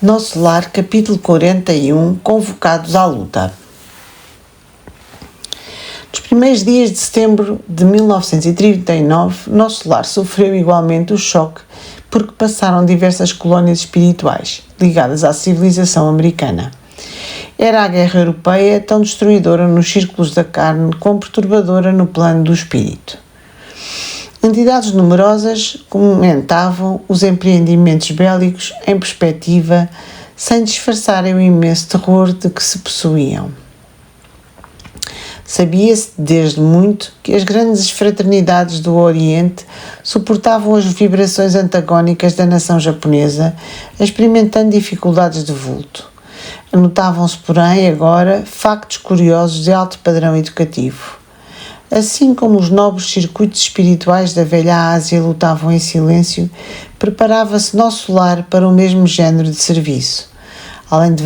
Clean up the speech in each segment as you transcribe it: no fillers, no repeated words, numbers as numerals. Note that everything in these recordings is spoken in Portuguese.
Nosso Lar, capítulo 41, Convocados à Luta. Nos primeiros dias de setembro de 1939, Nosso Lar sofreu igualmente o choque porque passaram diversas colónias espirituais ligadas à civilização americana. Era a guerra europeia tão destruidora nos círculos da carne como perturbadora no plano do espírito. Entidades numerosas comentavam os empreendimentos bélicos em perspectiva, sem disfarçarem o imenso terror de que se possuíam. Sabia-se desde muito que as grandes fraternidades do Oriente suportavam as vibrações antagónicas da nação japonesa, experimentando dificuldades de vulto. Anotavam-se, porém, agora, factos curiosos de alto padrão educativo. Assim como os nobres circuitos espirituais da velha Ásia lutavam em silêncio, preparava-se Nosso Lar para o mesmo género de serviço. Além de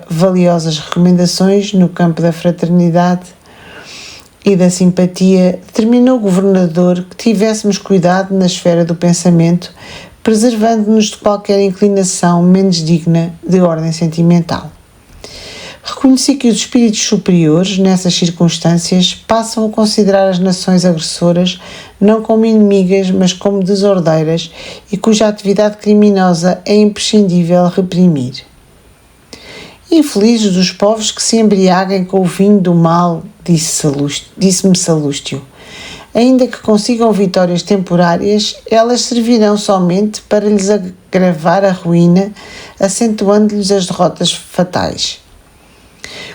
valiosas recomendações no campo da fraternidade e da simpatia, determinou o governador que tivéssemos cuidado na esfera do pensamento, preservando-nos de qualquer inclinação menos digna de ordem sentimental. Reconheci que os espíritos superiores, nessas circunstâncias, passam a considerar as nações agressoras não como inimigas, mas como desordeiras e cuja atividade criminosa é imprescindível reprimir. Infelizes dos povos que se embriaguem com o vinho do mal, disse-me Salústio. Ainda que consigam vitórias temporárias, elas servirão somente para lhes agravar a ruína, acentuando-lhes as derrotas fatais.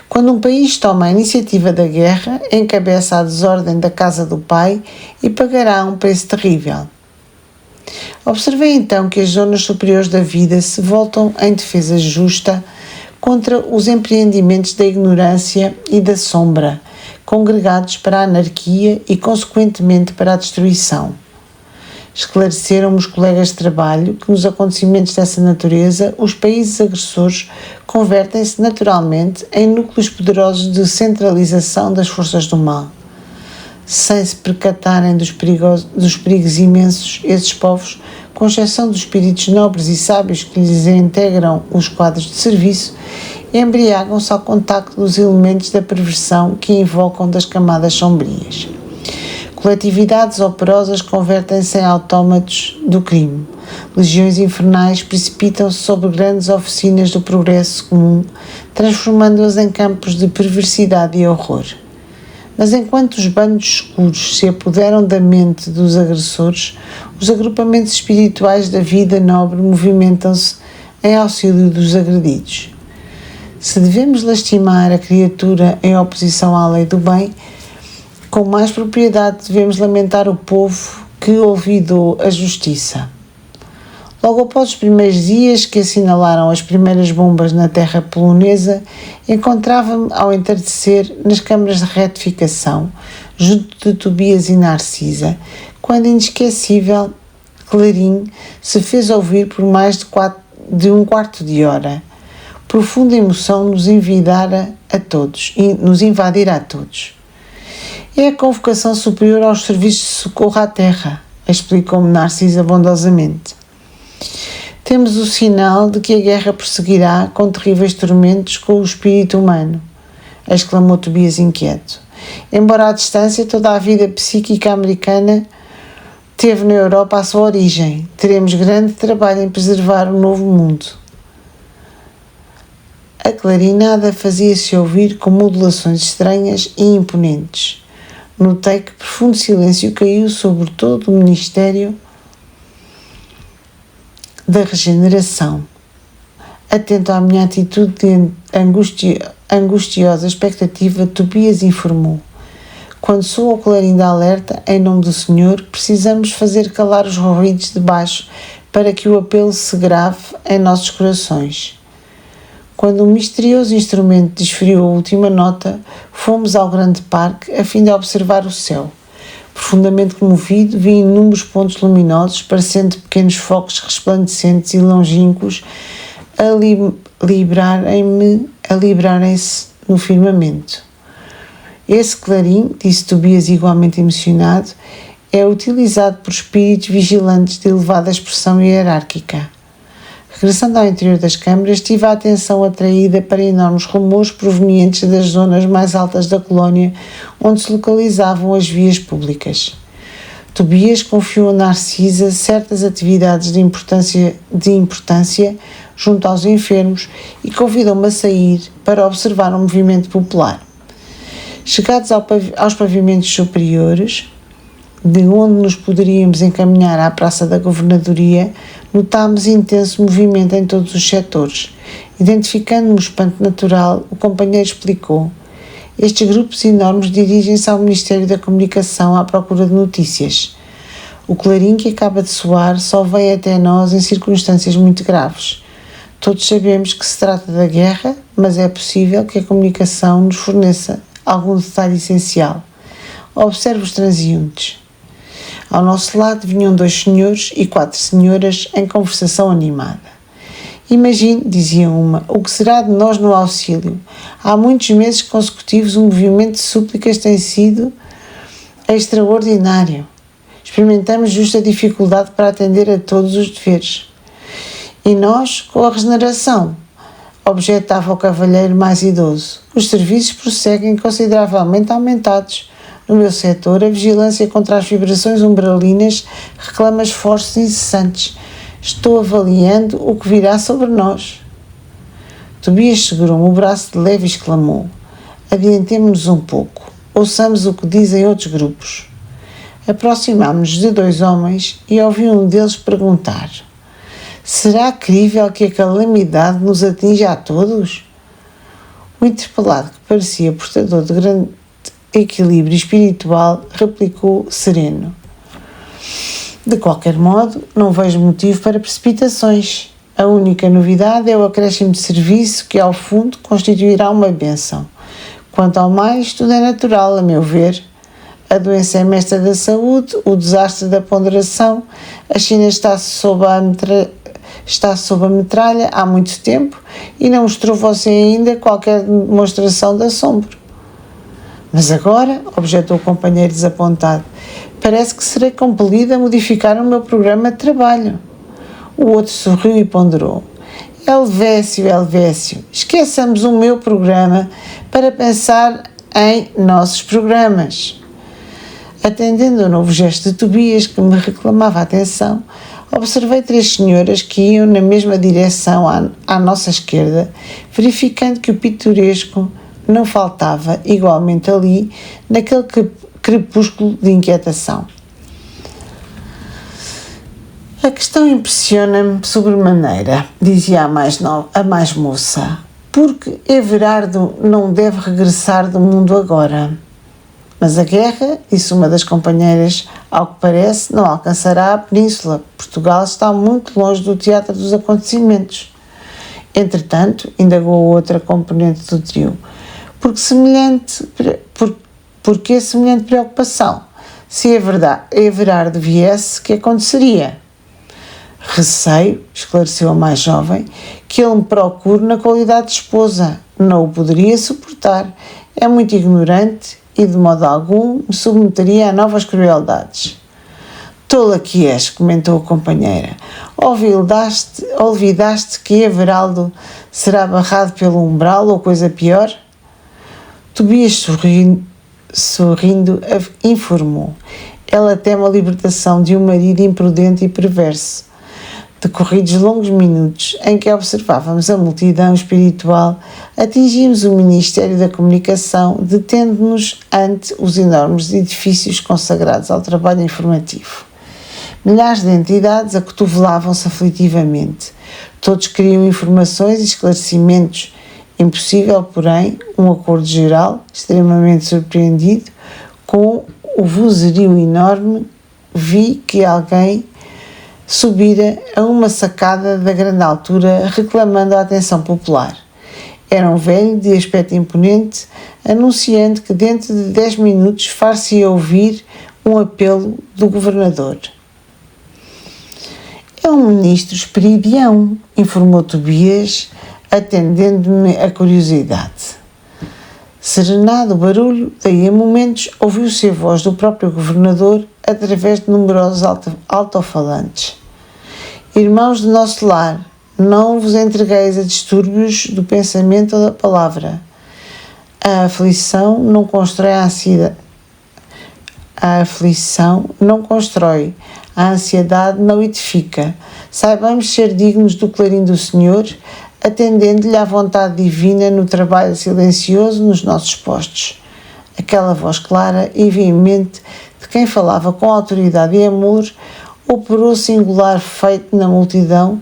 Quando um país toma a iniciativa da guerra, encabeça a desordem da casa do pai e pagará um preço terrível. Observei então que as zonas superiores da vida se voltam em defesa justa contra os empreendimentos da ignorância e da sombra, congregados para a anarquia e, consequentemente, para a destruição. Esclareceram-me os colegas de trabalho que, nos acontecimentos dessa natureza, os países agressores convertem-se naturalmente em núcleos poderosos de centralização das forças do mal. Sem se percatarem dos perigos imensos, esses povos, com exceção dos espíritos nobres e sábios que lhes integram os quadros de serviço, embriagam-se ao contacto dos elementos da perversão que invocam das camadas sombrias. Coletividades operosas convertem-se em autómatos do crime. Legiões infernais precipitam-se sobre grandes oficinas do progresso comum, transformando-as em campos de perversidade e horror. Mas enquanto os bandos escuros se apoderam da mente dos agressores, os agrupamentos espirituais da vida nobre movimentam-se em auxílio dos agredidos. Se devemos lastimar a criatura em oposição à lei do bem, com mais propriedade devemos lamentar o povo que olvidou a justiça. Logo após os primeiros dias que assinalaram as primeiras bombas na terra polonesa, encontrava-me ao entardecer nas câmaras de retificação, junto de Tobias e Narcisa, quando inesquecível clarim se fez ouvir por mais de um quarto de hora. Profunda emoção nos invadira a todos. É a convocação superior aos serviços de socorro à terra, explicou-me Narcisa bondosamente. Temos o sinal de que a guerra prosseguirá com terríveis tormentos com o espírito humano, exclamou Tobias inquieto. Embora à distância, toda a vida psíquica americana teve na Europa a sua origem. Teremos grande trabalho em preservar o novo mundo. A clarinada fazia-se ouvir com modulações estranhas e imponentes. Notei que profundo silêncio caiu sobre todo o Ministério da Regeneração. Atento à minha atitude de angustiosa expectativa, Tobias informou. Quando soa o clarim da alerta, em nome do Senhor, precisamos fazer calar os ruídos de baixo para que o apelo se grave em nossos corações. Quando o misterioso instrumento desferiu a última nota, fomos ao grande parque a fim de observar o céu. Profundamente comovido, vi inúmeros pontos luminosos, parecendo pequenos focos resplandecentes e longínquos, a librarem-se no firmamento. Esse clarim, disse Tobias igualmente emocionado, é utilizado por espíritos vigilantes de elevada expressão hierárquica. Regressando ao interior das câmaras, tive a atenção atraída para enormes rumores provenientes das zonas mais altas da colónia, onde se localizavam as vias públicas. Tobias confiou a Narcisa certas atividades de importância junto aos enfermos e convidou-me a sair para observar um movimento popular. Chegados aos pavimentos superiores, de onde nos poderíamos encaminhar à Praça da Governadoria, notámos intenso movimento em todos os setores. Identificando-me o espanto natural, o companheiro explicou: estes grupos enormes dirigem-se ao Ministério da Comunicação à procura de notícias. O clarim que acaba de soar só vem até nós em circunstâncias muito graves. Todos sabemos que se trata da guerra, mas é possível que a comunicação nos forneça algum detalhe essencial. Observe os transeuntes. Ao nosso lado vinham 2 senhores e 4 senhoras em conversação animada. Imagine, dizia uma, o que será de nós no auxílio. Há muitos meses consecutivos o movimento de súplicas tem sido extraordinário. Experimentamos justa dificuldade para atender a todos os deveres. E nós, com a regeneração, objetava o cavalheiro mais idoso. Os serviços prosseguem consideravelmente aumentados. No meu setor, a vigilância contra as vibrações umbralinas reclama esforços incessantes. Estou avaliando o que virá sobre nós. Tobias segurou-me o braço de leve e exclamou: adiantemo-nos um pouco. Ouçamos o que dizem outros grupos. Aproximámo-nos de 2 homens e ouvi um deles perguntar: será crível que a calamidade nos atinja a todos? O interpelado, que parecia portador de grande equilíbrio espiritual, replicou sereno: de qualquer modo, não vejo motivo para precipitações. A única novidade é o acréscimo de serviço que, ao fundo, constituirá uma bênção. Quanto ao mais, tudo é natural, a meu ver. A doença é mestra da saúde, o desastre da ponderação. A China está sob a metralha há muito tempo e não mostrou você ainda qualquer demonstração de assombro. Mas agora, objetou o companheiro desapontado, parece que serei compelido a modificar o meu programa de trabalho. O outro sorriu e ponderou: Helvécio, esqueçamos o meu programa para pensar em nossos programas. Atendendo ao novo gesto de Tobias, que me reclamava a atenção, observei 3 senhoras que iam na mesma direção à nossa esquerda, verificando que o pitoresco não faltava igualmente ali, naquele crepúsculo de inquietação. A questão impressiona-me sobremaneira, dizia a mais moça, porque Everardo não deve regressar do mundo agora. Mas a guerra, disse uma das companheiras, ao que parece, não alcançará a península. Portugal está muito longe do teatro dos acontecimentos. Entretanto, indagou outra componente do trio, por que semelhante preocupação? Se Everardo viesse, que aconteceria? Receio, esclareceu a mais jovem, que ele me procure na qualidade de esposa. Não o poderia suportar. É muito ignorante e de modo algum me submeteria a novas crueldades. Tola que és, comentou a companheira. Olvidaste que Everaldo será barrado pelo umbral ou coisa pior? Tobias, sorrindo, informou. Ela teme a libertação de um marido imprudente e perverso. Decorridos longos minutos em que observávamos a multidão espiritual, atingimos o Ministério da Comunicação, detendo-nos ante os enormes edifícios consagrados ao trabalho informativo. Milhares de entidades acotovelavam-se aflitivamente. Todos queriam informações e esclarecimentos. Impossível, porém, um acordo geral, extremamente surpreendido, com o vozerio enorme, vi que alguém subira a uma sacada da grande altura, reclamando a atenção popular. Era um velho de aspecto imponente, anunciando que dentro de 10 minutos far-se-ia ouvir um apelo do governador. É um ministro esperidião, informou Tobias, atendendo-me a curiosidade. Serenado o barulho, daí a momentos ouviu-se a voz do próprio governador através de numerosos alto-falantes. Irmãos de nosso lar, não vos entregueis a distúrbios do pensamento ou da palavra. A aflição não constrói a ansiedade. A aflição não constrói, a ansiedade não edifica. Saibamos ser dignos do clarim do Senhor, atendendo-lhe à vontade divina no trabalho silencioso nos nossos postos. Aquela voz clara e veemente de quem falava com autoridade e amor operou singular feito na multidão.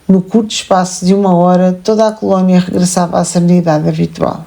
No curto espaço de 1 hora, toda a colónia regressava à serenidade habitual.